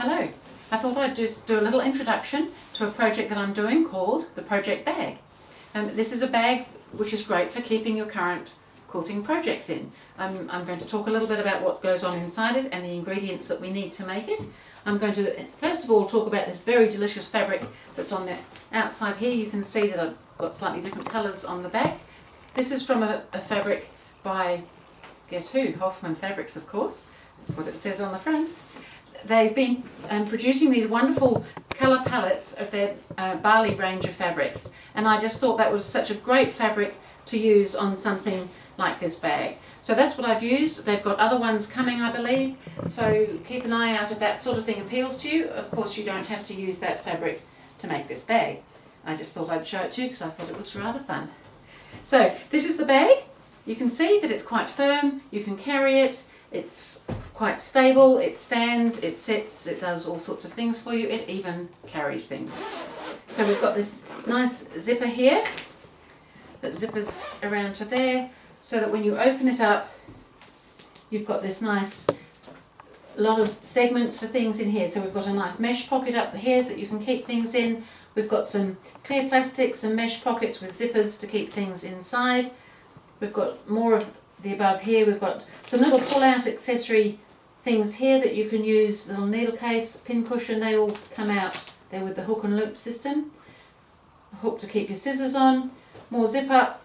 Hello, I thought I'd just do a little introduction to a project that I'm doing called the Project Bag. This is a bag which is great for keeping your current quilting projects in. I'm going to talk a little bit about what goes on inside it and the ingredients that we need to make it. I'm going to first of all talk about this very delicious fabric that's on the outside here. You can see that I've got slightly different colours on the back. This is from a fabric by, guess who? Hoffman Fabrics, of course. That's what it says on the front. They've been producing these wonderful colour palettes of their barley range of fabrics, and I just thought that was such a great fabric to use on something like this bag. So that's what I've used. They've got other ones coming, I believe, so keep an eye out if that sort of thing appeals to you. Of course, you don't have to use that fabric to make this bag. I just thought I'd show it to you because I thought it was rather fun. So this is the bag. You can see that it's quite firm, you can carry it, it's quite stable, it stands, it sits, it does all sorts of things for you, it even carries things. So we've got this nice zipper here that zippers around to there, so that when you open it up you've got this nice lot of segments for things in here. So we've got a nice mesh pocket up here that you can keep things in. We've got some clear plastics and mesh pockets with zippers to keep things inside. We've got more of the above here. We've got some little pull-out accessory things here that you can use, little needle case, pin cushion, they all come out there with the hook and loop system. A hook to keep your scissors on, more zip up,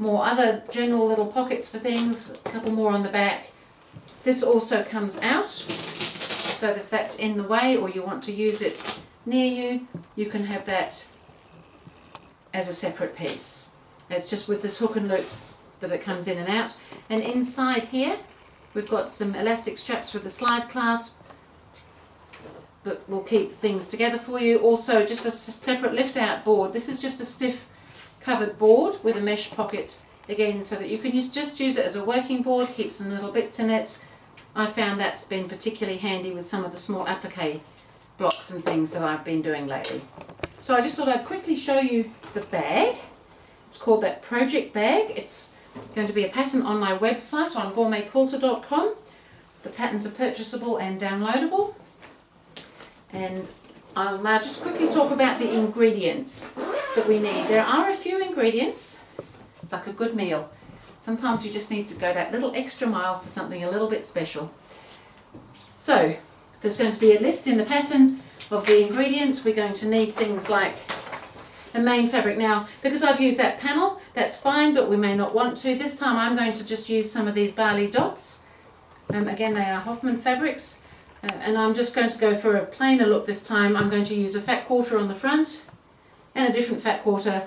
more other general little pockets for things, a couple more on the back. This also comes out, so that if that's in the way or you want to use it near you, you can have that as a separate piece. It's just with this hook and loop that it comes in and out. And inside here we've got some elastic straps with the slide clasp that will keep things together for you. Also just a separate lift out board. This is just a stiff covered board with a mesh pocket again, so that you can just use it as a working board, keep some little bits in it. I found that's been particularly handy with some of the small applique blocks and things that I've been doing lately. So I just thought I'd quickly show you the bag. It's called that Project Bag. It's going to be a pattern on my website on GourmetQuilter.com. The patterns are purchasable and downloadable. And I'll now just quickly talk about the ingredients that we need. There are a few ingredients. It's like a good meal. Sometimes you just need to go that little extra mile for something a little bit special. So there's going to be a list in the pattern of the ingredients. We're going to need things like a main fabric. Now, because I've used that panel, that's fine, but we may not want to. This time I'm going to just use some of these barley dots. Again, they are Hoffman Fabrics, and I'm just going to go for a plainer look this time. I'm going to use a fat quarter on the front and a different fat quarter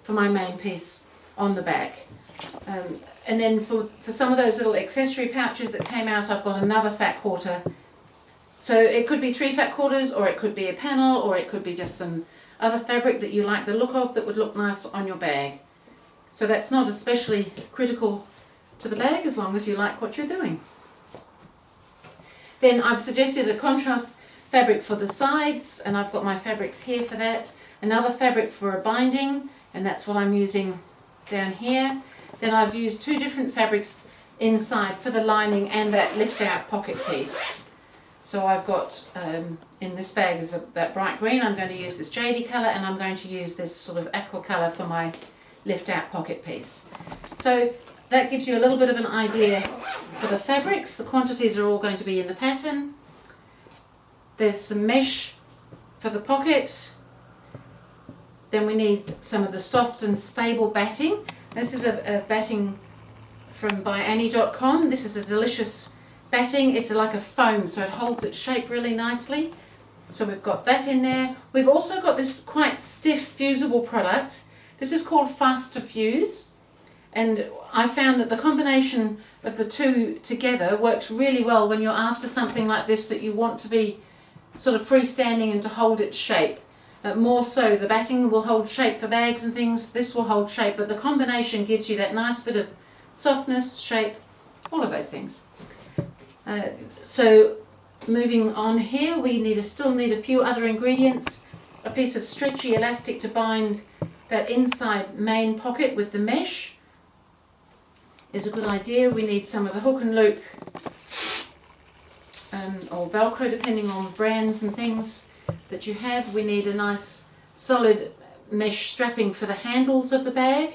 for my main piece on the back. And then for some of those little accessory pouches that came out, I've got another fat quarter. So it could be 3 fat quarters, or it could be a panel, or it could be just some other fabric that you like the look of that would look nice on your bag. So that's not especially critical to the bag as long as you like what you're doing. Then I've suggested a contrast fabric for the sides, and I've got my fabrics here for that. Another fabric for a binding, and that's what I'm using down here. Then I've used 2 different fabrics inside for the lining and that lift out pocket piece. So I've got, in this bag is that bright green. I'm going to use this jadey colour, and I'm going to use this sort of aqua colour for my lift out pocket piece. So that gives you a little bit of an idea for the fabrics. The quantities are all going to be in the pattern. There's some mesh for the pocket. Then we need some of the soft and stable batting. This is a batting from byannie.com. This is a delicious batting. It's like a foam, so it holds its shape really nicely. So we've got that in there. We've also got this quite stiff fusible product. This is called Fast to Fuse, and I found that the combination of the two together works really well when you're after something like this that you want to be sort of freestanding and to hold its shape. More so, the batting will hold shape for bags and things, this will hold shape, but the combination gives you that nice bit of softness, shape, all of those things. So moving on here, we still need a few other ingredients. A piece of stretchy elastic to bind that inside main pocket with the mesh is a good idea. We need some of the hook and loop or Velcro, depending on brands and things that you have. We need a nice solid mesh strapping for the handles of the bag.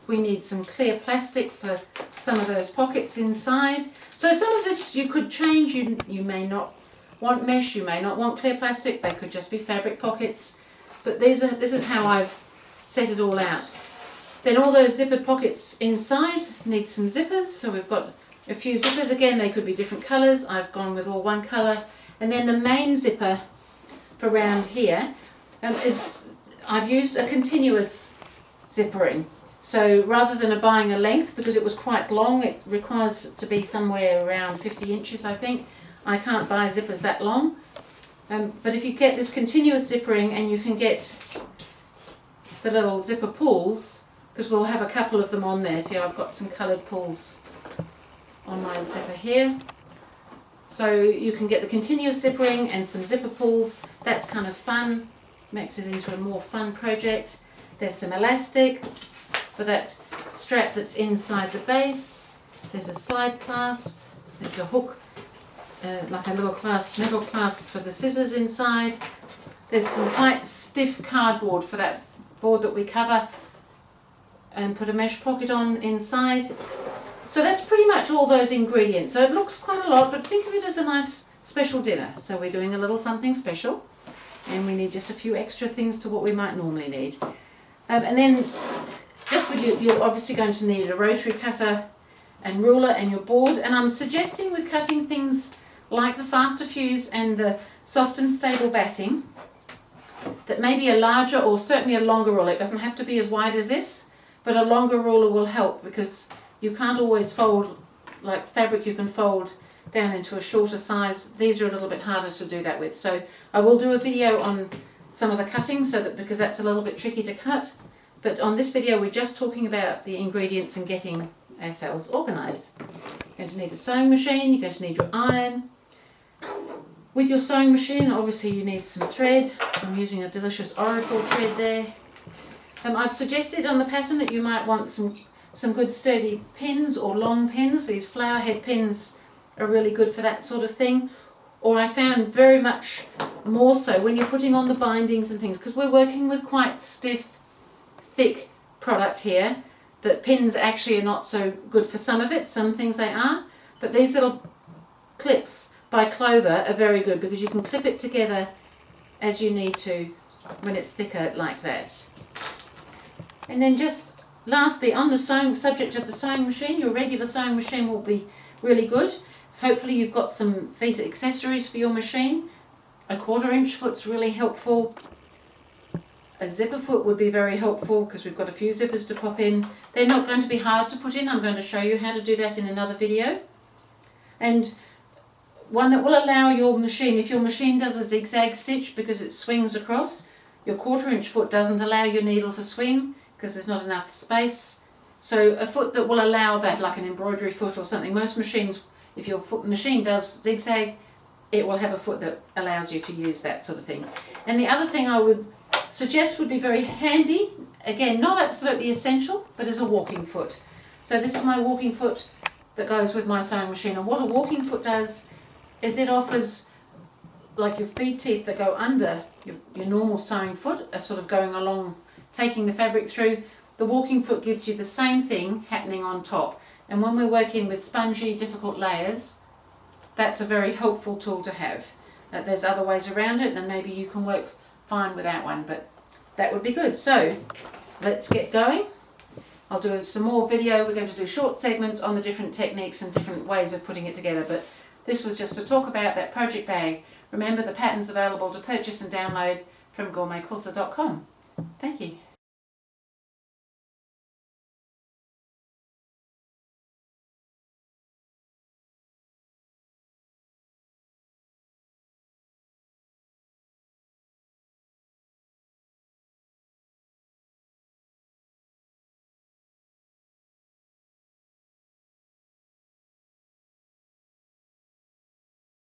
We need some clear plastic for some of those pockets inside. So some of this you could change. You may not want mesh, you may not want clear plastic, they could just be fabric pockets. But this is how I've set it all out. Then all those zippered pockets inside need some zippers. So we've got a few zippers. Again, they could be different colours. I've gone with all one colour. And then the main zipper for around here I've used a continuous zippering. So rather than buying a length, because it was quite long, it requires to be somewhere around 50 inches, I think. I can't buy zippers that long. But if you get this continuous zippering, and you can get the little zipper pulls, because we'll have a couple of them on there. See, I've got some coloured pulls on my zipper here. So you can get the continuous zippering and some zipper pulls. That's kind of fun. Makes it into a more fun project. There's some elastic for that strap that's inside the base. There's a slide clasp. There's a hook, like a little clasp, metal clasp for the scissors inside. There's some quite stiff cardboard for that board that we cover and put a mesh pocket on inside. So that's pretty much all those ingredients. So it looks quite a lot, but think of it as a nice special dinner. So we're doing a little something special, and we need just a few extra things to what we might normally need. And then just with you, you're obviously going to need a rotary cutter and ruler and your board. And I'm suggesting with cutting things like the faster fuse and the soft and stable batting, that maybe a larger or certainly a longer ruler. It doesn't have to be as wide as this, but a longer ruler will help, because you can't always fold like fabric. You can fold down into a shorter size. These are a little bit harder to do that with. So I will do a video on some of the cutting, because that's a little bit tricky to cut. But on this video we're just talking about the ingredients and getting ourselves organised. You're going to need a sewing machine, you're going to need your iron. With your sewing machine, obviously you need some thread. I'm using a delicious Oracle thread there. I've suggested on the pattern that you might want some good sturdy pins or long pins. These flower head pins are really good for that sort of thing. Or I found very much more so when you're putting on the bindings and things, because we're working with quite stiff, thick product here, that pins actually are not so good for some of it. Some things they are, but these little clips by Clover are very good, because you can clip it together as you need to when it's thicker like that. And then just lastly, on the subject of the sewing machine, your regular sewing machine will be really good. Hopefully you've got some feet accessories for your machine. A 1/4 inch foot's really helpful. A zipper foot would be very helpful, because we've got a few zippers to pop in. They're not going to be hard to put in. I'm going to show you how to do that in another video. And one that will allow your machine, if your machine does a zigzag stitch because it swings across, your 1/4 inch foot doesn't allow your needle to swing because there's not enough space. So a foot that will allow that, like an embroidery foot or something. Most machines, if your machine does zigzag, it will have a foot that allows you to use that sort of thing. And the other thing I would suggest would be very handy, again not absolutely essential, but is a walking foot. So this is my walking foot that goes with my sewing machine. And what a walking foot does is it offers, like your feed teeth that go under your normal sewing foot are sort of going along, taking the fabric through. The walking foot gives you the same thing happening on top. And when we're working with spongy, difficult layers, that's a very helpful tool to have. There's other ways around it, and maybe you can work fine without one, but that would be good. So let's get going. I'll do some more video. We're going to do short segments on the different techniques and different ways of putting it together, but this was just to talk about that project bag. Remember, the pattern's available to purchase and download from GourmetQuilter.com. Thank you.